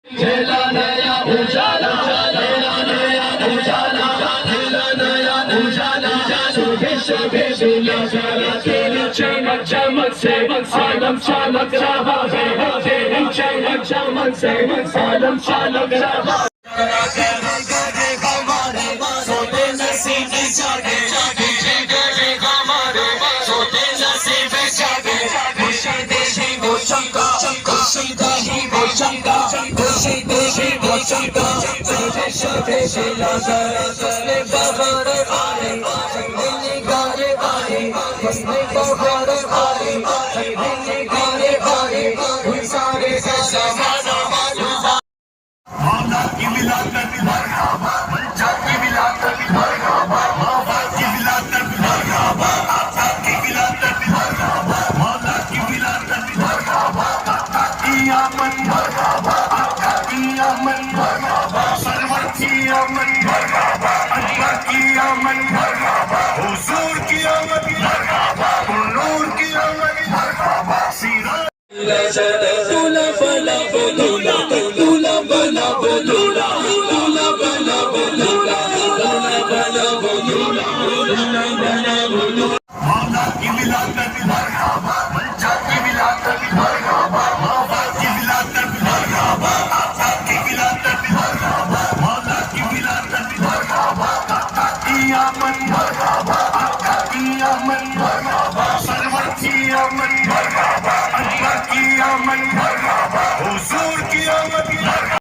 جھیلا نیا اجالا جھیلا نیا اجالا جھیلا نیا اجالا صبح صبح بلا ذرا تیری چمک چمک سے عالم چمک رہا ہے تیری چمک چمک سے عالم چمک رہا ہے سوتے نصیب جاگے پیچھے گئے ہمارے سوتے نصیب جاگے خوشی دیشی وہ چمکا خوشی دیشی وہ چمکا خوشی دیشی وہ چمکا صبح صبح بلا ذرا فصل بہار آئے نگار آئے فصل بہار آئے نگار آئے سارے زمانہ مولا کی ولادت مرحبا بچہ کی ولادت مرحبا بابا کی ولادت مرحبا آقا کی ولادت مرحبا مولا کی ولادت مرحبا آقا کی آمد مرحبا آقا کی آمد مرحبا سرور کی آمد مرحبا اللہ کی آمد مرحبا حضور کی آمد مرحبا نور کی آمد مرحبا سیرت دولا بلا بولولا دولا بلا بولولا دولا بلا بولولا دولا بلا بولولا دولا بلا بولولا مولا کی ولادت